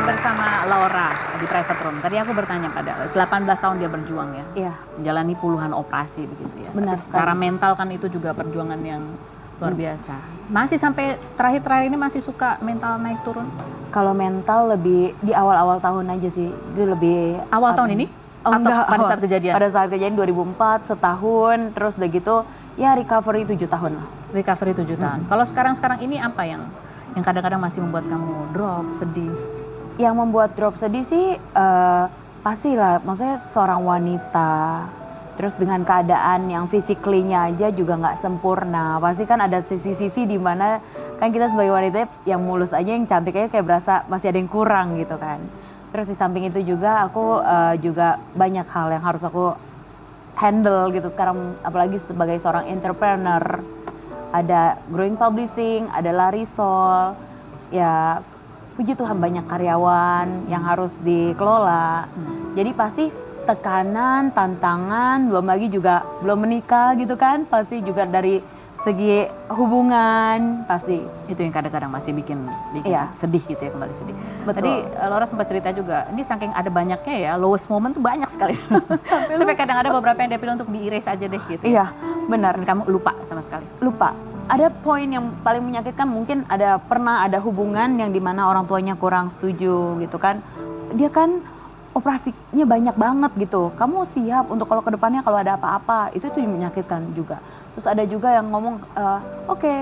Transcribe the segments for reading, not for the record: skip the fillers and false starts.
bersama Laura di private room. Tadi aku bertanya pada 18 tahun dia berjuang ya. Iya. Menjalani puluhan operasi begitu ya. Benar Tapi secara mental kan itu juga perjuangan yang luar biasa. Masih sampai terakhir-terakhir ini masih suka mental naik turun? Kalau mental lebih di awal-awal tahun aja sih. Itu lebih Awal tahun ini? Oh, atau enggak, pada saat kejadian? Pada saat kejadian 2004, setahun, terus udah gitu ya recovery 7 tahun lah. Recovery 7 tahun. Kalau sekarang ini apa yang kadang-kadang masih membuat kamu drop, sedih? Yang membuat drop sedih sih pastilah, maksudnya seorang wanita, terus dengan keadaan yang physically-nya aja juga nggak sempurna. Pasti kan ada sisi-sisi di mana kan kita sebagai wanita yang mulus aja, yang cantik aja kayak berasa masih ada yang kurang gitu kan. Terus di samping itu juga aku juga banyak hal yang harus aku handle gitu sekarang, apalagi sebagai seorang entrepreneur. Ada growing publishing, ada Larisol, ya puji Tuhan banyak karyawan yang harus dikelola. Jadi pasti tekanan, tantangan, belum lagi juga belum menikah gitu kan, pasti juga dari segi hubungan pasti. Itu yang kadang-kadang masih bikin sedih gitu ya, kembali sedih. Betul. Tadi Laura sempat cerita juga, ini saking ada banyaknya ya, lowest moment tuh banyak sekali. Sampai kadang ada beberapa yang dia pilih untuk di-erase aja deh gitu. Iya, benar. Dan kamu lupa sama sekali. Lupa. Ada poin yang paling menyakitkan, mungkin pernah ada hubungan yang dimana orang tuanya kurang setuju gitu kan. Dia kan operasinya banyak banget gitu. Kamu siap untuk kalau kedepannya kalau ada apa-apa, itu menyakitkan juga. Terus ada juga yang ngomong, oke,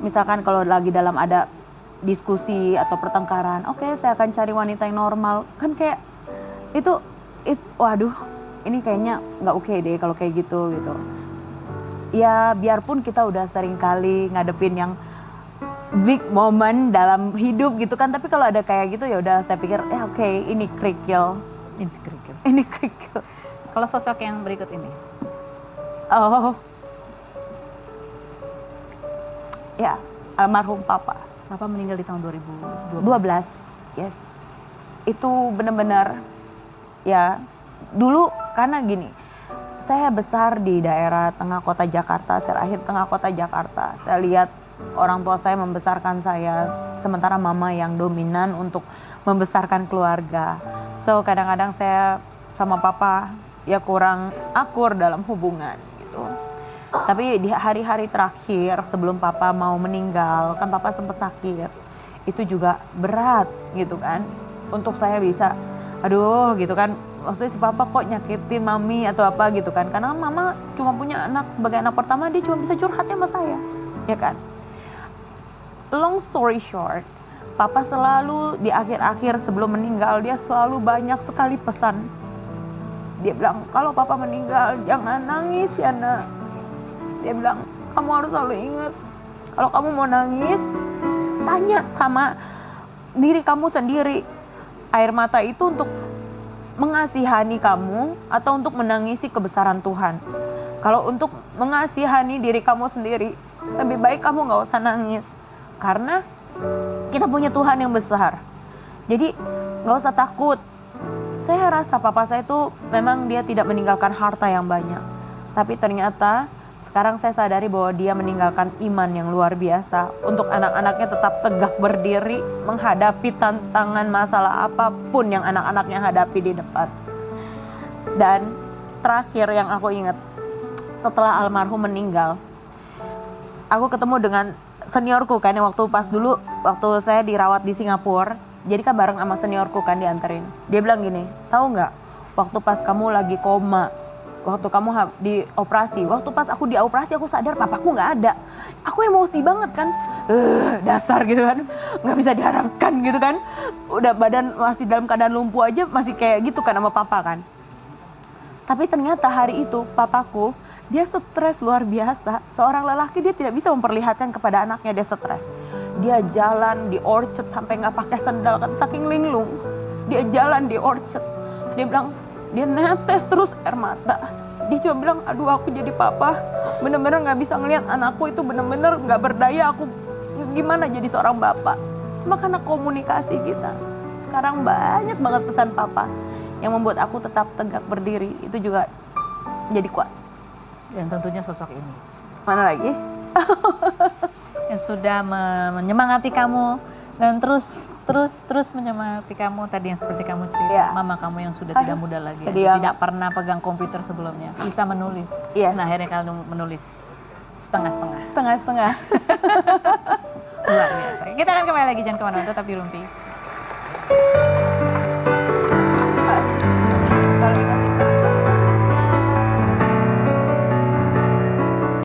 misalkan kalau lagi dalam ada diskusi atau pertengkaran, oke, saya akan cari wanita yang normal. Kan kayak itu, waduh, ini kayaknya nggak oke deh kalau kayak gitu. Ya biarpun kita udah sering kali ngadepin yang big moment dalam hidup gitu kan, tapi kalau ada kayak gitu ya udah saya pikir oke, ini kerikil. Ini kerikil. Kalau sosok yang berikut ini? Oh. Ya, almarhum Papa. Papa meninggal di tahun 2012. 12. Yes. Itu benar-benar ya, dulu karena gini, saya besar di daerah tengah kota Jakarta, saya lahir tengah kota Jakarta. Saya lihat orang tua saya membesarkan saya, sementara mama yang dominan untuk membesarkan keluarga. So kadang-kadang saya sama papa ya kurang akur dalam hubungan gitu. Tapi di hari-hari terakhir sebelum papa mau meninggal, kan papa sempat sakit. Itu juga berat gitu kan. Untuk saya bisa, aduh gitu kan, maksudnya si papa kok nyakitin mami atau apa gitu kan. Karena mama cuma punya anak, sebagai anak pertama dia cuma bisa curhatnya sama saya, ya kan. Long story short, papa selalu di akhir-akhir sebelum meninggal, dia selalu banyak sekali pesan. Dia bilang, kalau papa meninggal jangan nangis ya nak. Dia bilang, kamu harus selalu ingat, kalau kamu mau nangis, tanya sama diri kamu sendiri. Air mata itu untuk mengasihani kamu atau untuk menangisi kebesaran Tuhan. Kalau untuk mengasihani diri kamu sendiri, lebih baik kamu gak usah nangis. Karena kita punya Tuhan yang besar. Jadi gak usah takut. Saya rasa papa saya itu memang dia tidak meninggalkan harta yang banyak. Tapi ternyata sekarang saya sadari bahwa dia meninggalkan iman yang luar biasa. Untuk anak-anaknya tetap tegak berdiri menghadapi tantangan masalah apapun yang anak-anaknya hadapi di depan. Dan terakhir yang aku ingat, setelah almarhum meninggal, aku ketemu dengan seniorku kan, yang waktu saya dirawat di Singapura. Jadi kan bareng sama seniorku kan dianterin. Dia bilang gini, tahu nggak, waktu pas kamu lagi koma, waktu kamu dioperasi, waktu pas aku dioperasi aku sadar papaku nggak ada. Aku emosi banget kan, dasar gitu kan, nggak bisa diharapkan gitu kan. Udah badan masih dalam keadaan lumpuh aja masih kayak gitu kan sama papa kan. Tapi ternyata hari itu papaku, dia stres luar biasa. Seorang lelaki dia tidak bisa memperlihatkan kepada anaknya dia stres. Dia jalan di orchard sampai nggak pakai sandal kan, saking linglung. Dia jalan di orchard. Dia bilang, dia netes terus air mata. Dia cuma bilang, aduh aku jadi papa bener-bener nggak bisa ngelihat anakku itu bener-bener nggak berdaya. Aku gimana jadi seorang bapak? Cuma karena komunikasi kita. Sekarang banyak banget pesan papa yang membuat aku tetap tegak berdiri. Itu juga jadi kuat. Dan tentunya sosok ini. Mana lagi? Yang sudah menyemangati kamu dan terus terus menyemangati kamu tadi yang seperti kamu cerita, Iya. mama kamu yang sudah tidak muda lagi, sedih atau banget. tidak pernah pegang komputer sebelumnya, bisa menulis. Yes. Nah, akhirnya kalian menulis setengah-setengah. Setengah-setengah. Luar biasa. Kita akan kembali lagi, jangan kemana-mana, tetap di Rumpi.